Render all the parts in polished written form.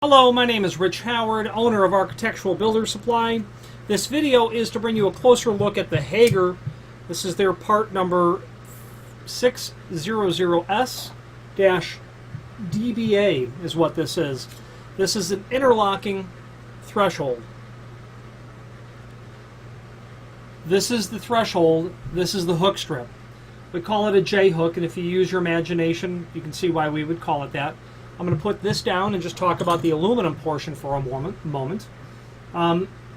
Hello, my name is Rich Howard, owner of Architectural Builder Supply. This video is to bring you a closer look at the Hager. This is their part number 600S-DBA is what this is. This is an interlocking threshold. This is the threshold, this is the hook strip. We call it a J-hook, and if you use your imagination, you can see why we would call it that. I'm going to put this down and just talk about the aluminum portion for a moment.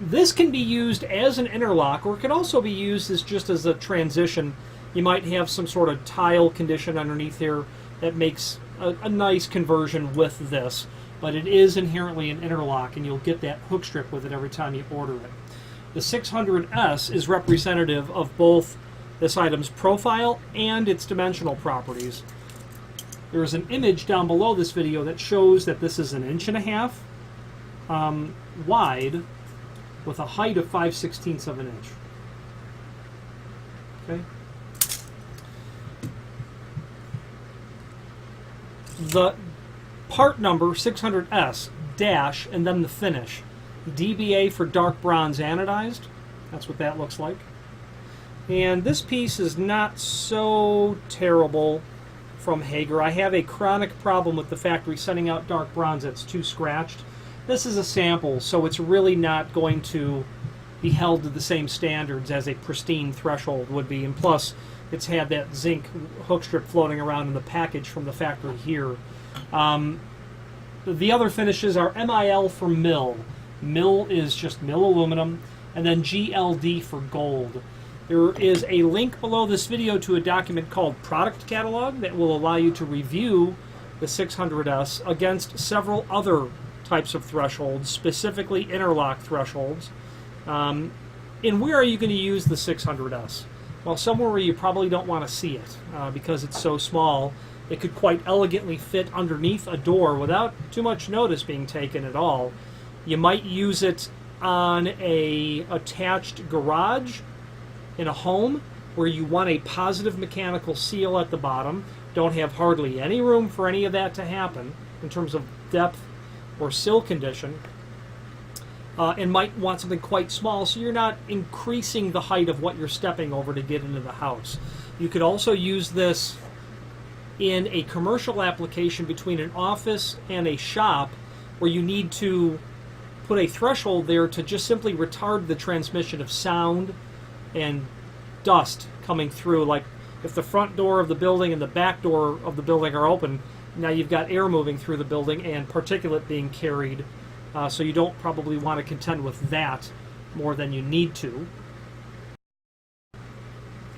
This can be used as an interlock, or it can also be used as just as a transition. You might have some sort of tile condition underneath here that makes a nice conversion with this, but it is inherently an interlock, and you'll get that hook strip with it every time you order it. The 600S is representative of both this item's profile and its dimensional properties. There is an image down below this video that shows that this is 1.5 inches wide with a height of 5/16 of an inch. Okay. The part number 600S dash and then the finish. DBA for dark bronze anodized. That's what that looks like. And this piece is not so terrible from Hager. I have a chronic problem with the factory sending out dark bronze that's too scratched. This is a sample, so it's really not going to be held to the same standards as a pristine threshold would be. And plus, it's had that zinc hook strip floating around in the package from the factory here. The other finishes are MIL for mill. Mill is just mill aluminum, and then GLD for gold. There is a link below this video to a document called Product Catalog that will allow you to review the 600S against several other types of thresholds, specifically interlock thresholds. And where are you going to use the 600S? Well, somewhere where you probably don't want to see it because it's so small. It could quite elegantly fit underneath a door without too much notice being taken at all. You might use it on a attached garage in a home where you want a positive mechanical seal at the bottom, don't have hardly any room for any of that to happen in terms of depth or sill condition, and might want something quite small so you're not increasing the height of what you're stepping over to get into the house. You could also use this in a commercial application between an office and a shop where you need to put a threshold there to just simply retard the transmission of sound and dust coming through. Like if the front door of the building and the back door of the building are open, now you've got air moving through the building and particulate being carried, so you don't probably want to contend with that more than you need to.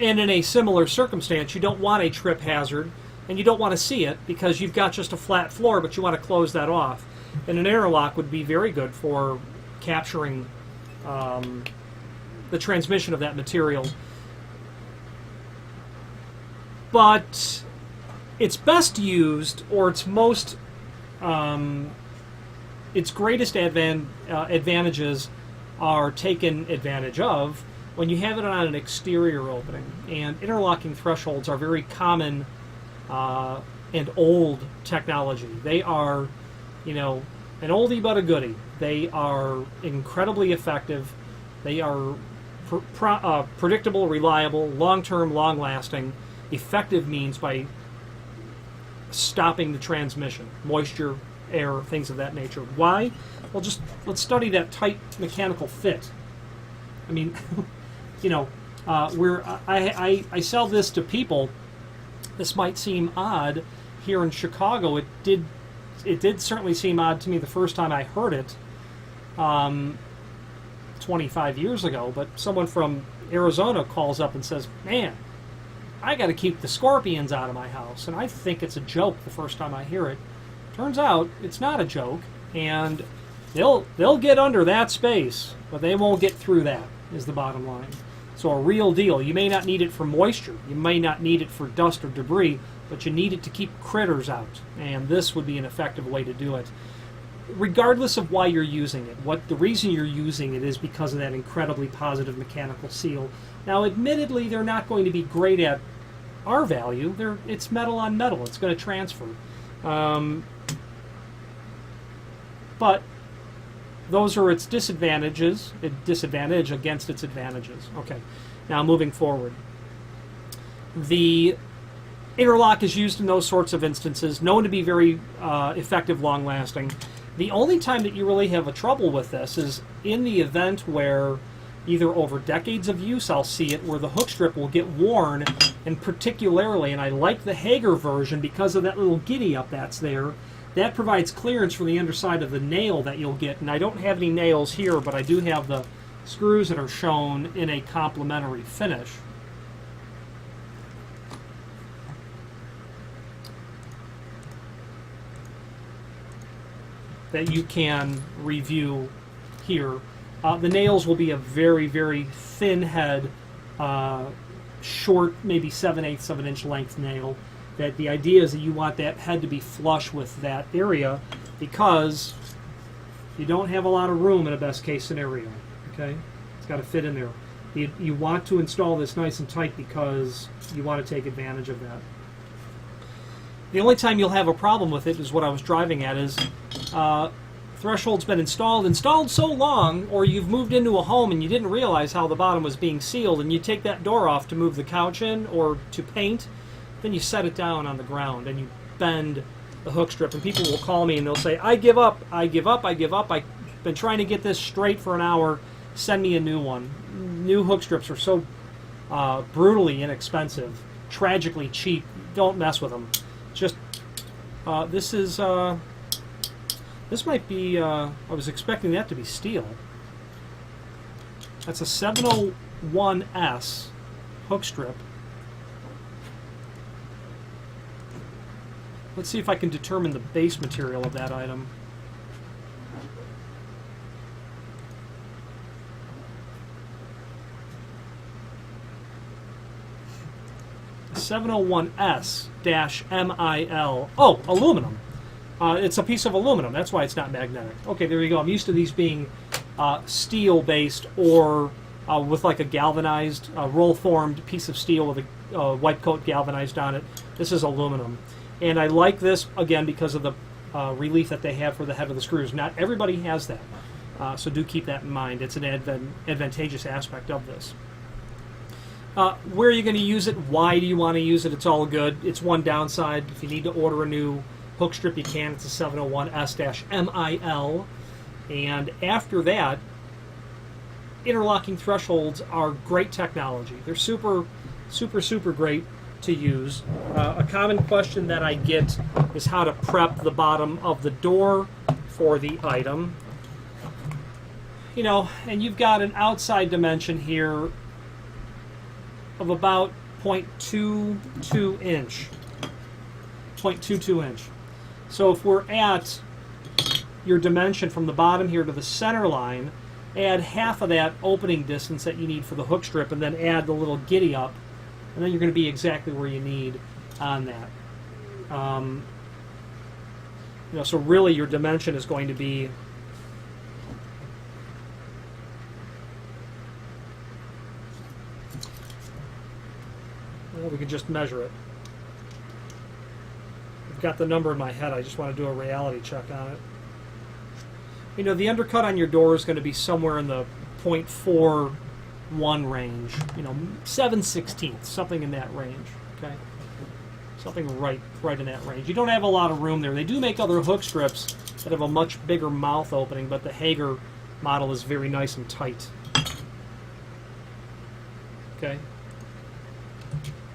And in a similar circumstance, you don't want a trip hazard and you don't want to see it because you've got just a flat floor, but you want to close that off. And an interlock would be very good for capturing the transmission of that material. But it's best used, or its most, its greatest advantages are taken advantage of when you have it on an exterior opening. And interlocking thresholds are very common and old technology. They are, an oldie but a goodie. They are incredibly effective. They are predictable, reliable, long-term, long-lasting, effective means by stopping the transmission, moisture, air, things of that nature. Why? Well, just let's study that tight mechanical fit. I mean, I sell this to people. This might seem odd here in Chicago. It did certainly seem odd to me the first time I heard it 25 years ago, but someone from Arizona calls up and says, man, I got to keep the scorpions out of my house. And I think it's a joke the first time I hear it. Turns out it's not a joke, and they'll get under that space, but they won't get through that, is the bottom line. So a real deal. You may not need it for moisture. You may not need it for dust or debris, but you need it to keep critters out. And this would be an effective way to do it. Regardless of why you're using it, the reason you're using it is because of that incredibly positive mechanical seal. Now, admittedly, they're not going to be great at R value. It's metal on metal. It's going to transfer. But those are its disadvantages, a disadvantage against its advantages. Okay, now moving forward. The interlock is used in those sorts of instances, known to be very effective, long-lasting. The only time that you really have a trouble with this is in the event where either over decades of use, I'll see it, where the hook strip will get worn, and particularly, and I like the Hager version because of that little giddy up that's there, that provides clearance from the underside of the nail that you'll get. And I don't have any nails here, but I do have the screws that are shown in a complementary finish. That you can review here. The nails will be a very, very thin head, short, maybe 7/8 of an inch length nail. That the idea is that you want that head to be flush with that area because you don't have a lot of room in a best case scenario. Okay, it's got to fit in there. You want to install this nice and tight because you want to take advantage of that. The only time you'll have a problem with it is what I was driving at is threshold's been installed so long, or you've moved into a home and you didn't realize how the bottom was being sealed, and you take that door off to move the couch in or to paint, then you set it down on the ground and you bend the hook strip, and people will call me and they'll say, I give up, I give up, I give up. I've been trying to get this straight for an hour. Send me a new one. New hook strips are so brutally inexpensive, tragically cheap. Don't mess with them. Just this might be, I was expecting that to be steel. That's a 701S hook strip. Let's see if I can determine the base material of that item. $701S-MIL. Oh, aluminum. It's a piece of aluminum. That's why it's not magnetic. Okay, there you go. I'm used to these being steel-based or with like a galvanized, roll-formed piece of steel with a white coat galvanized on it. This is aluminum. And I like this, again, because of the relief that they have for the head of the screws. Not everybody has that, so do keep that in mind. It's an advantageous aspect of this. Where are you going to use it? Why do you want to use it? It's all good. It's one downside. If you need to order a new hook strip, you can. It's a 701S-MIL. And after that, interlocking thresholds are great technology. They're super, super, super great to use. A common question that I get is how to prep the bottom of the door for the item. You know, and you've got an outside dimension here of about 0.22 inch. 0.22 inch. So if we're at your dimension from the bottom here to the center line, add half of that opening distance that you need for the hook strip, and then add the little giddy up, and then you're going to be exactly where you need on that. You know, so really your dimension is going to be we could just measure it. I've got the number in my head. I just want to do a reality check on it. You know, the undercut on your door is going to be somewhere in the 0.41 range. You know, 7/16, something in that range. Okay, something right in that range. You don't have a lot of room there. They do make other hook strips that have a much bigger mouth opening, but the Hager model is very nice and tight. Okay.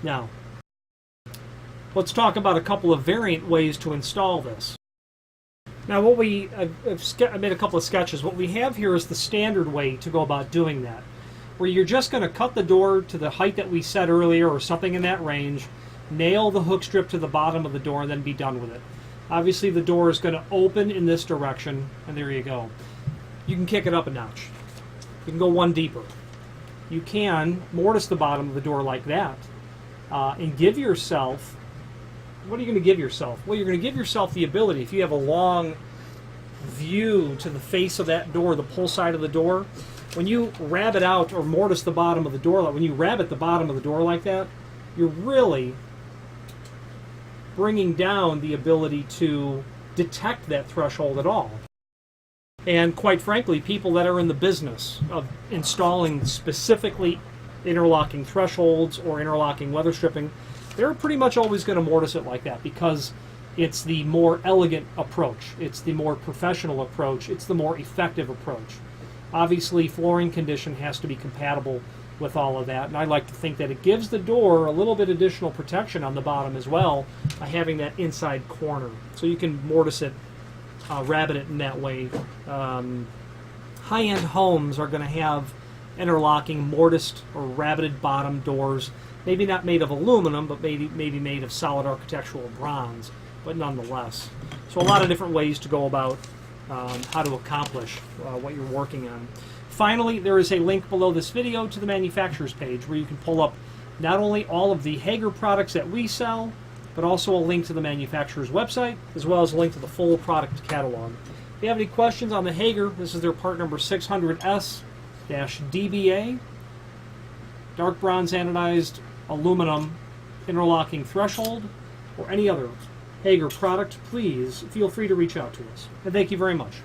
Now, let's talk about a couple of variant ways to install this. Now, what I made a couple of sketches. What we have here is the standard way to go about doing that, where you're just going to cut the door to the height that we said earlier, or something in that range, nail the hook strip to the bottom of the door, and then be done with it. Obviously, the door is going to open in this direction, and there you go. You can kick it up a notch. You can go one deeper. You can mortise the bottom of the door like that. And give yourself, what are you going to give yourself? Well, you're going to give yourself the ability, if you have a long view to the face of that door, the pull side of the door, when you rabbet out or mortise the bottom of the door, when you rabbet the bottom of the door like that, you're really bringing down the ability to detect that threshold at all. And quite frankly, people that are in the business of installing specifically interlocking thresholds or interlocking weather stripping, they're pretty much always going to mortise it like that because it's the more elegant approach. It's the more professional approach. It's the more effective approach. Obviously, flooring condition has to be compatible with all of that, and I like to think that it gives the door a little bit additional protection on the bottom as well by having that inside corner. So you can mortise it, rabbet it in that way. High-end homes are going to have interlocking mortised or rabbeted bottom doors, maybe not made of aluminum, but maybe made of solid architectural bronze, but nonetheless. So a lot of different ways to go about how to accomplish what you're working on. Finally, there is a link below this video to the manufacturer's page where you can pull up not only all of the Hager products that we sell, but also a link to the manufacturer's website, as well as a link to the full product catalog. If you have any questions on the Hager, this is their part number 600S-DBA, dark bronze anodized aluminum interlocking threshold, or any other Hager product, please feel free to reach out to us. And thank you very much.